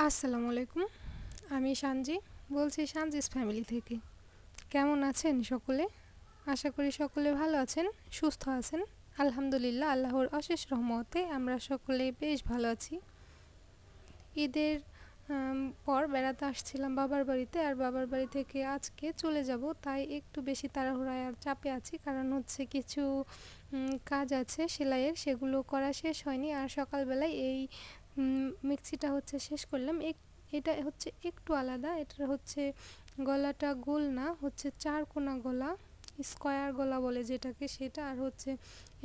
আসসালামু আলাইকুম। আমি সানজি বলছি সানজিস ফ্যামিলি থেকে। কেমন আছেন সকলে? আশা করি সকলে ভালো আছেন, সুস্থ আছেন। আলহামদুলিল্লাহ, আল্লাহর অশেষ রহমতে আমরা সকলে বেশ ভালো আছি। ঈদের পর বেড়াতে আসছিলাম বাবার বাড়িতে, আর বাবার বাড়ি থেকে আজকে চলে যাব, তাই একটু বেশি তাড়াহুড়ায় আর চাপে আছি। কারণ হচ্ছে কিছু কাজ আছে সেলাইয়ের, সেগুলো করা শেষ হয়নি। আর সকালবেলায় এই মিক্সিটা হচ্ছে শেষ করলাম। এটা হচ্ছে একটু আলাদা, এটা হচ্ছে গলাটা গোল না, হচ্ছে চার কোনা গলা, স্কয়ার গলা বলে যেটাকে, সেটা। আর হচ্ছে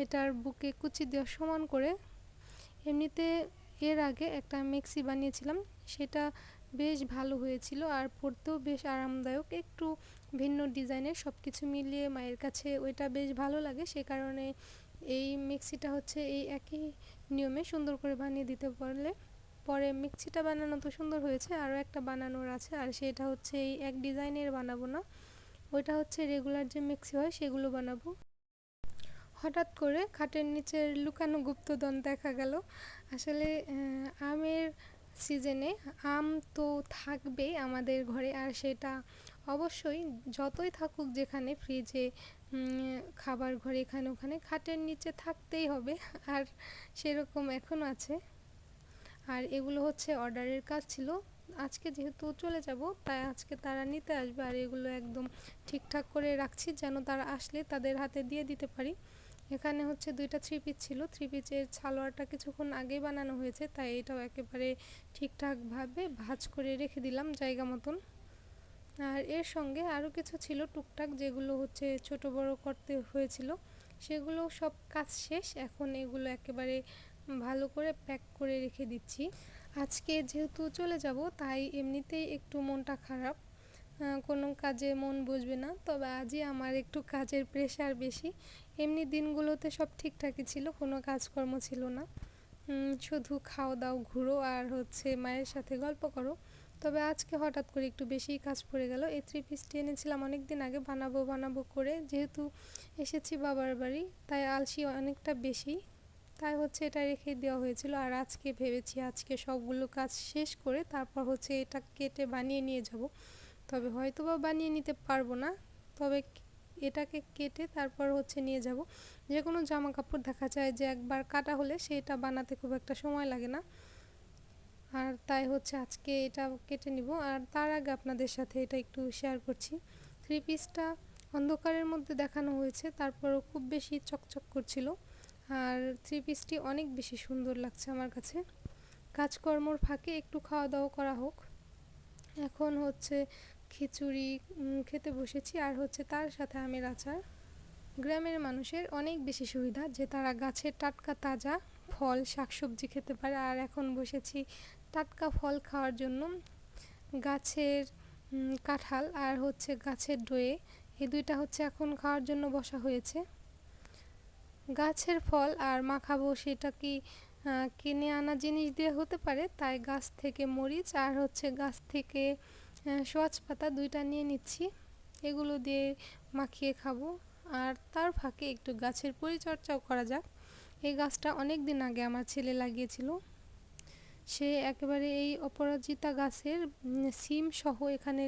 এটার বুকে কুচি দেওয়া সমান করে। এমনিতে এর আগে একটা মিক্সি বানিয়েছিলাম, সেটা বেশ ভালো হয়েছিল আর পরতেও বেশ আরামদায়ক, একটু ভিন্ন ডিজাইনের। সব কিছু মিলিয়ে মায়ের কাছে ওইটা বেশ ভালো লাগে, সে কারণে এই মিক্সিটা হচ্ছে এই একই নিয়মে সুন্দর করে বানিয়ে দিতে পারলে পরে মিক্সিটা বানানো তো সুন্দর হয়েছে, আরও একটা বানানোর আছে। আর সেটা হচ্ছে এই এক ডিজাইনের বানাবো না, ওইটা হচ্ছে রেগুলার যে মিক্সি হয় সেগুলো বানাবো। হঠাৎ করে খাটের নিচের লুকানো গুপ্তধন দেখা গেল। আসলে আমের সিজনে আম তো থাকবেই আমাদের ঘরে, আর সেটা অবশ্যই যতই থাকুক যেখানে ফ্রিজে, খাবার ঘরে, এখানে ওখানে খাটের নিচে থাকতেই হবে। আর সেরকম এখনও আছে। আর এগুলো হচ্ছে অর্ডারের কাজ ছিল, আজকে যেহেতু চলে যাব তাই আজকে তারা নিতে আসবে। আর এগুলো একদম ঠিকঠাক করে রাখছি যেন তারা আসলে তাদের হাতে দিয়ে দিতে পারি। এখানে হচ্ছে দুইটা থ্রি পিস ছিল, থ্রি পিসের সালোয়ারটা কিছুক্ষণ আগেই বানানো হয়েছে, তাই এটাও একেবারে ঠিকঠাকভাবে ভাঁজ করে রেখে দিলাম জায়গা মতন। আর এর সঙ্গে আরও কিছু ছিল টুকটাক, যেগুলো হচ্ছে ছোট বড় করতে হয়েছিল, সেগুলো সব কাজ শেষ। এখন এগুলো একেবারে ভালো করে প্যাক করে রেখে দিচ্ছি। আজকে যেহেতু চলে যাব তাই এমনিতেই একটু মনটা খারাপ, কোনো কাজে মন বসবে না। তবে আজই আমার একটু কাজের প্রেশার বেশি। এমনি দিনগুলোতে সব ঠিকঠাকই ছিল, কোনো কাজকর্ম ছিল না, শুধু খাও দাও ঘুরো আর হচ্ছে মায়ের সাথে গল্প করো। তবে আজকে হঠাৎ করে একটু বেশিই কাজ পড়ে গেল। এই থ্রি পিসটি এনেছিলাম অনেক দিন আগে, বানাবো বানাবো করে, যেহেতু এসেছি বাবার বাড়ি তাই আলসি অনেকটা বেশি, তাই হচ্ছে এটা রেখে দেওয়া হয়েছিল। আর আজকে ভেবেছি আজকে সবগুলো কাজ শেষ করে তারপর হচ্ছে এটা কেটে বানিয়ে নিয়ে যাব। তবে হয়তো বা বানিয়ে নিতে পারবো না, তবে এটাকে কেটে তারপর হচ্ছে নিয়ে যাব। যে কোনো জামা কাপড় দেখা যায় যে একবার কাটা হলে সেটা বানাতে খুব একটা সময় লাগে না, আর তাই হচ্ছে আজকে এটা কেটে নিব। আর তার আগে আপনাদের সাথে এটা একটু শেয়ার করছি। থ্রি পিসটা অন্ধকারের মধ্যে দেখানো হয়েছে, তারপরও খুব বেশি চকচক করছিল। আর থ্রি পিসটি অনেক বেশি সুন্দর লাগছে আমার কাছে। কাজকর্মর ফাঁকে একটু খাওয়া দাওয়া করা হোক। এখন হচ্ছে খিচুড়ি খেতে বসেছি, আর হচ্ছে তার সাথে আমের আচার। গ্রামের মানুষের অনেক বেশি সুবিধা যে তারা গাছের টাটকা তাজা ফল শাকসবজি খেতে পারে। আর এখন বসেছি টাটকা ফল খাওয়ার জন্য। গাছের কাঁঠাল আর হচ্ছে গাছের ডয়ে, এই দুইটা হচ্ছে এখন খাওয়ার জন্য বসা হয়েছে। গাছের ফল আর মাখাবো সেটা কি কিনে আনা জিনিস দিয়ে হতে পারে, তাই গাছ থেকে মরিচ আর হচ্ছে গাছ থেকে সওয়াজ পাতা দুইটা নিয়ে নিচ্ছি, এগুলো দিয়ে মাখিয়ে খাবো। আর তার ফাঁকে একটু গাছের পরিচর্যাও করা যাক। এই গাছটা অনেক দিন আগে আমার ছেলে লাগিয়েছিল, সে একেবারে এই অপরাজিতা গাছের সিম সহ এখানে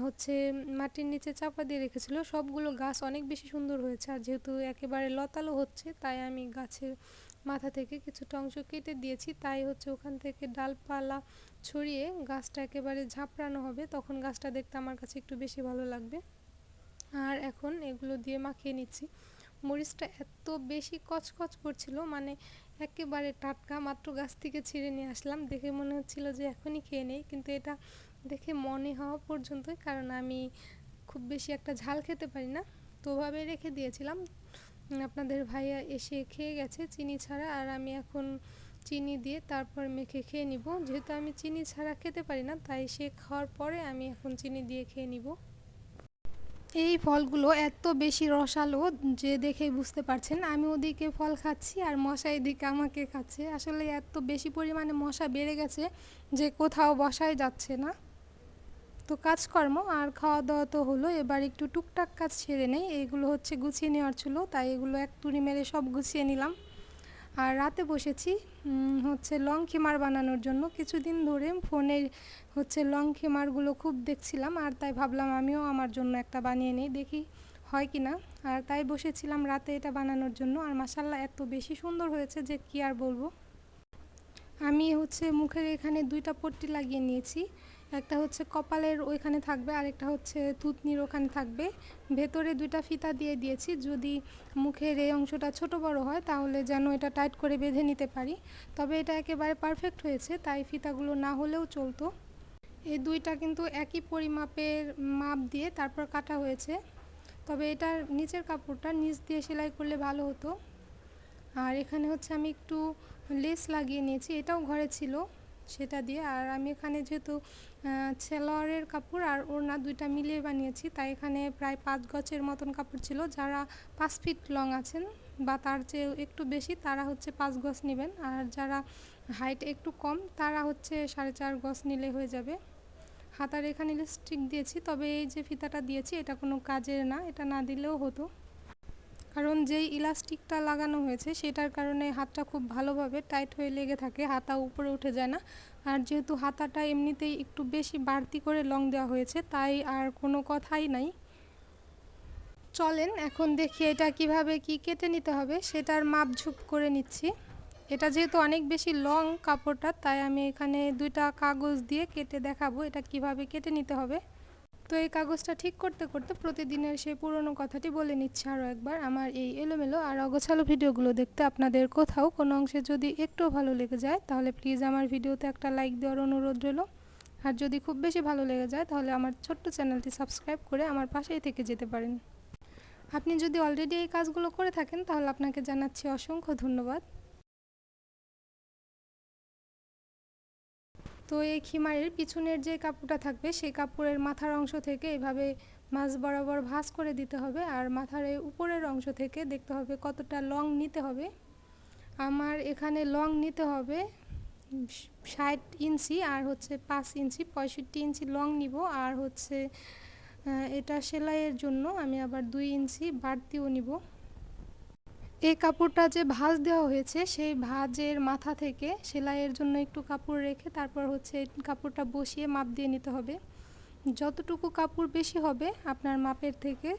হচ্ছে মাটির নিচে চাপা দিয়ে রেখেছিল। সবগুলো গাছ অনেক বেশি সুন্দর হয়েছে, আর যেহেতু একেবারে লতালো হচ্ছে তাই আমি গাছের মাথা থেকে কিছুটা অংশ কেটে দিয়েছি, তাই হচ্ছে ওখান থেকে ডালপালা ছড়িয়ে গাছটা একেবারে ঝাপড়ানো হবে, তখন গাছটা দেখতে আমার কাছে একটু বেশি ভালো লাগবে। আর এখন এগুলো দিয়ে মাখিয়ে নিচ্ছি। মরিচটা এত বেশি কচকচ করছিল, মানে একেবারে টাটকা, মাত্র গাছ থেকে ছিঁড়ে নিয়ে আসলাম, দেখে মনে হচ্ছিল যে এখনই খেয়ে নেই, কিন্তু এটা দেখে মনে হওয়া পর্যন্তই, কারণ আমি খুব বেশি একটা ঝাল খেতে পারি না, তো ওভাবে রেখে দিয়েছিলাম। আপনাদের ভাইয়া এসে খেয়ে গেছে চিনি ছাড়া, আর আমি এখন চিনি দিয়ে তারপর মেখে খেয়ে নিব। যেহেতু আমি চিনি ছাড়া খেতে পারি না, তাই সে খাওয়ার পরে আমি এখন চিনি দিয়ে খেয়ে নিব। এই ফলগুলো এত বেশি রসালো যে দেখেই বুঝতে পারছেন, আমি ওদিকে ফল খাচ্ছি আর মশা এদিকে আমাকে খাচ্ছে। আসলে এত বেশি পরিমাণে মশা বেড়ে গেছে যে কোথাও বসাই যাচ্ছে না। তো কাজকর্ম আর খাওয়া দাওয়া তো হলো, এবার একটু টুকটাক কাজ সেরে নেই। এইগুলো হচ্ছে গুছিয়ে নেওয়ার ছিল, তাই এগুলো এক তুড়ি মেরে সব গুছিয়ে নিলাম। আর রাতে বসেছি হচ্ছে লং খিমার বানানোর জন্য। কিছুদিন ধরে ফোনে হচ্ছে লং খিমারগুলো খুব দেখছিলাম, আর তাই ভাবলাম আমিও আমার জন্য একটা বানিয়ে নিই, দেখি হয় কি না। আর তাই বসেছিলাম রাতে এটা বানানোর জন্য। আর মাশাআল্লাহ এত বেশি সুন্দর হয়েছে যে কি আর বলবো। আমি হচ্ছে মুখের এখানে 2টা পট্টি লাগিয়ে নিয়েছি। একটা হচ্ছে কপালের ওইখানে থাকবে, আরেকটা হচ্ছে থুতনির ওখানে থাকবে। ভেতরে 2টা ফিতা দিয়ে দিয়েছি, যদি মুখের এই অংশটা ছোট বড় হয় তাহলে যেন এটা টাইট করে বেঁধে নিতে পারি। তবে এটা একেবারে পারফেক্ট হয়েছে, তাই ফিতাগুলো না হলেও চলতো। এই 2টা কিন্তু একই পরিমাপের মাপ দিয়ে তারপর কাটা হয়েছে। তবে এটার নিচের কাপড়টা নিচ দিয়ে সেলাই করলে ভালো হতো। আর এখানে হচ্ছে আমি একটু লেস লাগিয়ে নিয়েছি, এটাও ঘরে ছিল সেটা দিয়ে। আর আমি এখানে যেহেতু সেলোয়ারের কাপড় আর ওড়না 2টা মিলিয়ে বানিয়েছি, তাই এখানে প্রায় 5 গজের মতন কাপড় ছিল। যারা 5 ফিট লং আছেন বা তার চেয়ে একটু বেশি তারা হচ্ছে 5 গজ নেবেন, আর যারা হাইট একটু কম তারা হচ্ছে 4.5 গজ নিলে হয়ে যাবে। হাতার এখানে স্টিক দিয়েছি, তবে এই যে ফিতাটা দিয়েছি এটা কোনো কাজের না, এটা না দিলেও হতো। কারণ যেই ইলাস্টিকটা লাগানো হয়েছে সেটার কারণে হাতটা খুব ভালোভাবে টাইট হয়ে লেগে থাকে, হাতা উপরে উঠে যায় না। আর যেহেতু হাতাটা এমনিতেই একটু বেশি বাড়তি করে লং দেওয়া হয়েছে, তাই আর কোনো কথাই নাই। চলেন এখন দেখি এটা কিভাবে কি কেটে নিতে হবে সেটার মাপঝোপ করে নিচ্ছি। এটা যেহেতু অনেক বেশি লং কাপড়টা, তাই আমি এখানে 2টা কাগজ দিয়ে কেটে দেখাবো এটা কিভাবে কেটে নিতে হবে। তো এই কাগজটা ঠিক করতে করতে প্রতিদিনের সেই পুরনো কথাটি বলে নিচ্ছি আরও একবার। আমার এই এলোমেলো আর অগোছালো ভিডিওগুলো দেখতে আপনাদের কোথাও কোনো অংশে যদি একটু ভালো লেগে যায় তাহলে প্লিজ আমার ভিডিওতে একটা লাইক দেওয়ার অনুরোধ রইল। আর যদি খুব বেশি ভালো লেগে যায় তাহলে আমার ছোট্ট চ্যানেলটি সাবস্ক্রাইব করে আমার পাশেই থেকে যেতে পারেন। আপনি যদি অলরেডি এই কাজগুলো করে থাকেন তাহলে আপনাকে জানাচ্ছি অসংখ্য ধন্যবাদ। তো এই খিমারের পিছনের যে কাপড়টা থাকবে সেই কাপড়ের মাথার অংশ থেকে এভাবে মাঝ বরাবর ভাঁজ করে দিতে হবে, আর মাথার এই উপরের অংশ থেকে দেখতে হবে কতটা লং নিতে হবে। আমার এখানে লং নিতে হবে 60 ইঞ্চি, আর হচ্ছে 5 ইঞ্চি 65 ইঞ্চি লং নিব। আর হচ্ছে এটা সেলাইয়ের জন্য আমি আবার 2 ইঞ্চি বাড়তিও নিব। এই কাপড়টা যে ভাঁজ দেওয়া হয়েছে সেই ভাঁজের মাথা থেকে সেলাইয়ের জন্য একটু কাপড় রেখে তারপর হচ্ছে কাপড়টা বসিয়ে মাপ দিয়ে নিতে হবে। যতটুকু কাপড় বেশি হবে আপনার মাপের থেকে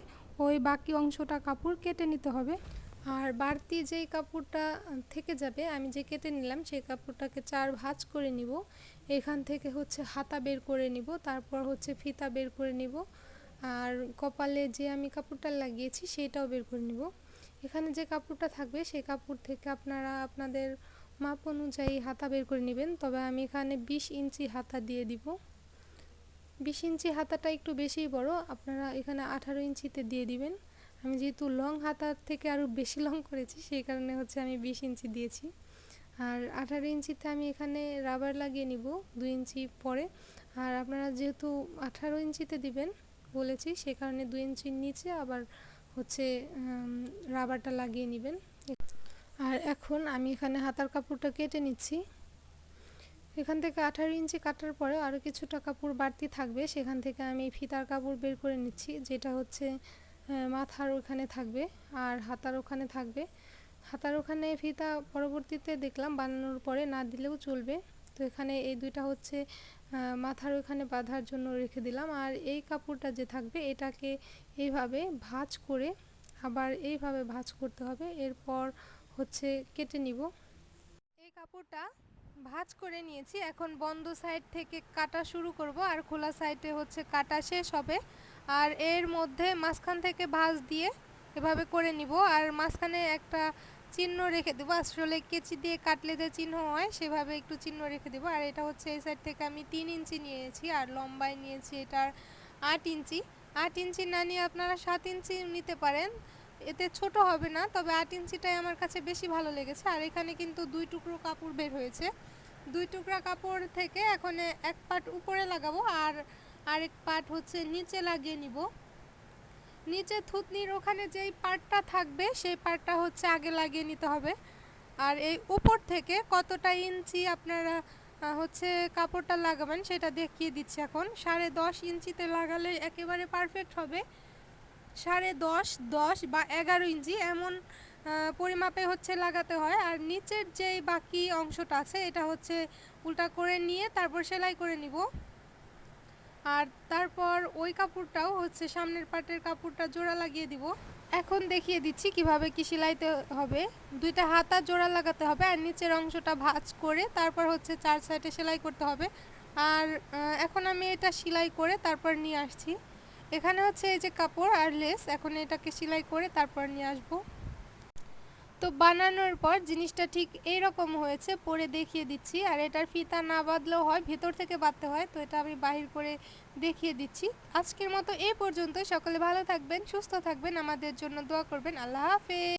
ওই বাকি অংশটা কাপড় কেটে নিতে হবে। আর বাড়তি যেই কাপড়টা থেকে যাবে আমি যে কেটে নিলাম সেই কাপড়টাকে 4 ভাঁজ করে নিব। এখান থেকে হচ্ছে হাতা বের করে নিব, তারপর হচ্ছে ফিতা বের করে নিব, আর কপালে যে আমি কাপড়টা লাগিয়েছি সেটাও বের করে নিব। এখানে যে কাপড়টা থাকবে সেই কাপড় থেকে আপনারা আপনাদের মাপ অনুযায়ী হাতা বের করে নেবেন। তবে আমি এখানে 20 ইঞ্চি হাতা দিয়ে দিব। 20 ইঞ্চি হাতাটা একটু বেশি বড়, আপনারা এখানে 18 ইঞ্চিতে দিয়ে দিবেন। আমি যেহেতু লং হাতার থেকে আরও বেশি লং করেছি সেই কারণে হচ্ছে আমি 20 ইঞ্চি দিয়েছি। আর 18 ইঞ্চিতে আমি এখানে রাবার লাগিয়ে নিব 2 ইঞ্চি পরে। আর আপনারা যেহেতু 18 ইঞ্চিতে দিবেন বলেছি সে কারণে 2 ইঞ্চির নিচে আবার হচ্ছে রাবারটা লাগিয়ে নেবেন। আর এখন আমি এখানে হাতার কাপড়টা কেটে নিচ্ছি। এখান থেকে 18 ইঞ্চি কাটার পরে আরও কিছুটা কাপড় বাড়তি থাকবে, সেখান থেকে আমি ফিতার কাপড় বের করে নিচ্ছি, যেটা হচ্ছে মাথার ওখানে থাকবে আর হাতার ওখানে থাকবে। হাতার ওখানে ফিতা পরবর্তীতে দেখলাম বানানোর পরে না দিলেও চলবে। তো এখানে এই 2টা হচ্ছে মাথার ওখানে বাঁধার জন্য রেখে দিলাম। আর এই কাপড়টা যে থাকবে এটাকে এইভাবে ভাঁজ করে আবার এইভাবে ভাঁজ করতে হবে, এরপর হচ্ছে কেটে নিব। এই কাপড়টা ভাঁজ করে নিয়েছি, এখন বন্ধ সাইড থেকে কাটা শুরু করব আর খোলা সাইডে হচ্ছে কাটা শেষ হবে। আর এর মধ্যে মাঝখান থেকে ভাঁজ দিয়ে এভাবে করে নিব, আর মাঝখানে একটা চিহ্ন রেখে দেবো। আসলে কেচি দিয়ে কাটলে যে চিহ্ন হয় সেভাবে একটু চিহ্ন রেখে দেবো। আর এটা হচ্ছে এই সাইড থেকে আমি 3 ইঞ্চি নিয়েছি আর লম্বায় নিয়েছি এটার 8 ইঞ্চি। 8 ইঞ্চি না নিয়ে আপনারা 7 ইঞ্চি নিতে পারেন, এতে ছোট হবে না, তবে 8 ইঞ্চিটাই আমার কাছে বেশি ভালো লেগেছে। আর এখানে কিন্তু 2 টুকরো কাপড় বের হয়েছে। 2 টুকরা কাপড় থেকে এখন এক পাট উপরে লাগাবো আর আরেক পাট হচ্ছে নিচে লাগিয়ে নিব। নিচে থুতনির ওখানে যেই পাটটা থাকবে সেই পাটটা হচ্ছে আগে লাগিয়ে নিতে হবে। আর এই উপর থেকে কতটা ইঞ্চি আপনারা হচ্ছে কাপড়টা লাগাবেন সেটা দেখিয়ে দিচ্ছি এখন। 10.5 ইঞ্চিতে লাগালে একেবারে পারফেক্ট হবে। 10.5, 10 বা 11 ইঞ্চি এমন পরিমাপে হচ্ছে লাগাতে হয়। আর নিচের যেই বাকি অংশটা আছে এটা হচ্ছে উল্টা করে নিয়ে তারপর সেলাই করে নিব। আর তারপর ওই কাপড়টাও হচ্ছে সামনের পাটের কাপড়টা জোড়া লাগিয়ে দিব। এখন দেখিয়ে দিচ্ছি কিভাবে কি সেলাইতে হবে। দুইটা হাতা জোড়া লাগাতে হবে আর নিচের অংশটা ভাঁজ করে তারপর হচ্ছে 4 সাইডে সেলাই করতে হবে। আর এখন আমি এটা সেলাই করে তারপর নিয়ে আসছি। এখানে হচ্ছে এই যে কাপড় আর লেস, এখন এটাকে সেলাই করে তারপর নিয়ে আসব। তো বানানোর পর জিনিসটা ঠিক এইরকম হয়েছে, পরে দেখিয়ে দিচ্ছি। আর এটার ফিতা না বাঁধলেও হয়, ভেতর থেকে বাঁধতে হয়, তো এটা আমি বাহির করে দেখিয়ে দিচ্ছি। আজকের মতো এই পর্যন্ত। সকলে ভালো থাকবেন, সুস্থ থাকবেন, আমাদের জন্য দোয়া করবেন। আল্লাহ হাফেজ।